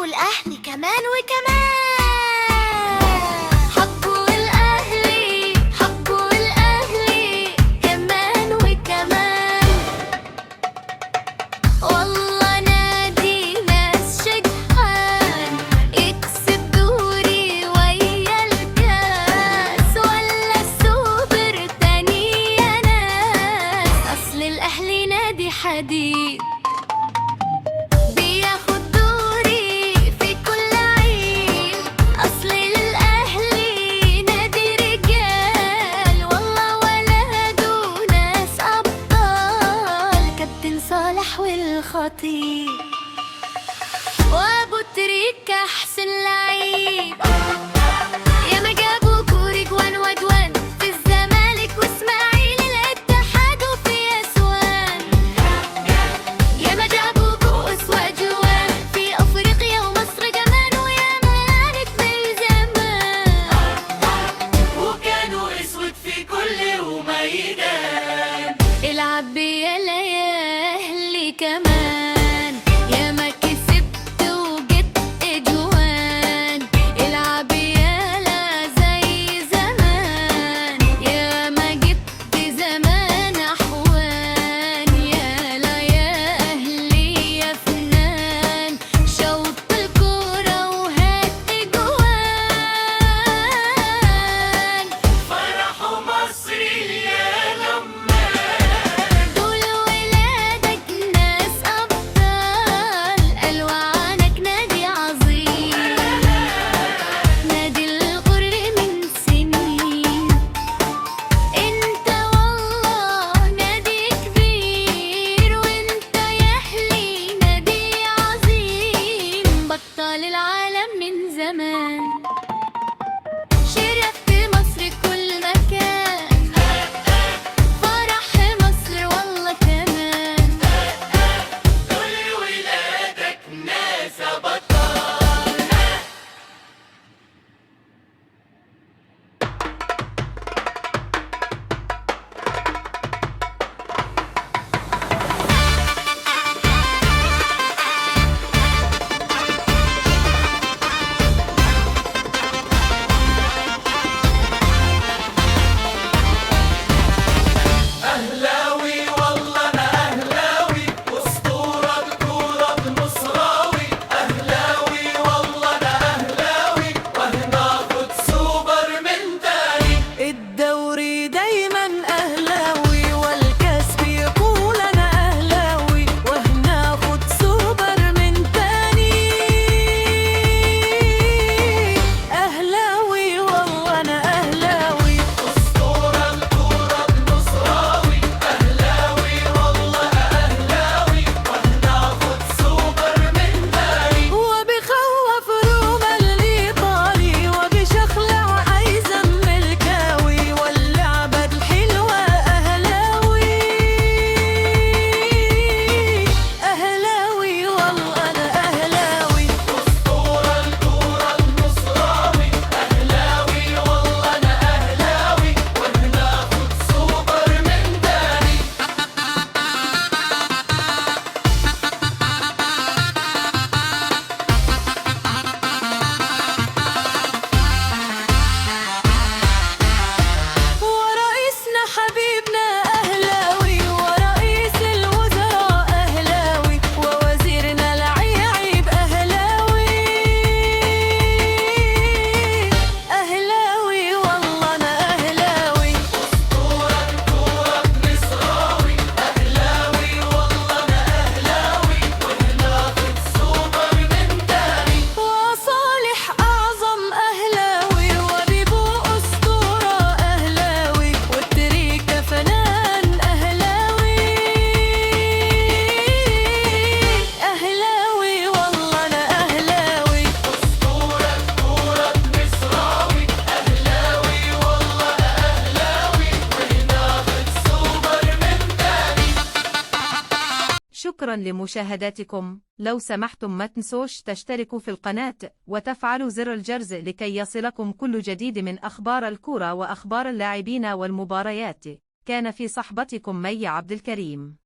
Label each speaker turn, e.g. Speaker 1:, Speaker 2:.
Speaker 1: الأهلي كمان وكمان. حبوا الأهلي حبوا الأهلي كمان وكمان. والله نادي ناس شجعان يكسب دوري ويا الكاس، ولا السوبر تاني يا ناس. أصل الأهلي نادي حديد بياخد دوري في كل عيد. أصل الأهلي نادي رجال، والله ولاده ناس أبطال. كابتن صالح والخطيب وأبو تريكة أحسن لعيب. ياما جابوا كوري جوان وجوان في الزمالك وإسماعيلي الاتحاد وفي أسوان. ياما جابوا كؤوس وأجوان في أفريقيا ومصر كمان، وياما نجم الزمان.
Speaker 2: وكانوا اسود في كل وميدان.
Speaker 1: العب بيلا يا أهلي كمان، ياما كسبت وجبت أجوان. العب يالا زي زمان، ياما جبت زمان أحوان. يالا يا أهلي يا فنان، شوط الكورة وهات أجوان.
Speaker 2: فرحوا مصر يا لمان.
Speaker 1: دول ولادك ناس أبطال، قالوا عنك نادي عظيم. نادي الغر من سنين، انت والله نادي كبير. وانت يا أهلي نادي عظيم، بطل العالم من زمان. شرفت مصر كل مكان، فرح مصر والله كمان.
Speaker 2: دول ولادك ناس بطال. أهلاوي والله أنا أهلاوي، أسطورة الكورة المصراوي. أهلاوي والله أنا أهلاوي، وهناخد سوبر من تاني.
Speaker 3: الدوري دايما أهلاوي، والكاس بيقول أنا أهلاوي، وهناخد سوبر من تاني. أهلاوي والله أنا أهلاوي.
Speaker 2: أسطورة الكورة المصراوي. أهلاوي والله أنا أهلاوي، وهناخد سوبر من تاني.
Speaker 3: وبخوف روما الإيطالي، وبشخلع أيزن ملكاوي، واللعبة الحلوة أهلاوي. أهلاوي والله أنا أهلاوي.
Speaker 2: أسطورة الكورة المصراوي. أهلاوي والله أنا أهلاوي، وهناخد سوبر من تاني.
Speaker 3: ورئيسنا حبيبنا أهلاوي، ورئيس الوزراء أهلاوي، ووزيرنا العيب أهلاوي. أهلاوي والله أنا أهلاوي.
Speaker 2: أسطورة الكورة المصراوي. أهلاوي والله أنا أهلاوي، وهناخد سوبر من تاني.
Speaker 3: وصالح أعظم أهلاوي، وبيبو أسطورة أهلاوي، والتريكة فنان أهلاوي. أهلاوي والله أنا أهلاوي.
Speaker 2: أسطورة الكورة المصراوي. أهلاوي والله أنا أهلاوي، وهناخد سوبر من تاني.
Speaker 4: شكرا لمشاهداتكم. لو سمحتم ما تنسوش تشتركوا في القناة وتفعلوا زر الجرس لكي يصلكم كل جديد من أخبار الكرة وأخبار اللاعبين والمباريات. كان في صحبتكم مي عبد الكريم.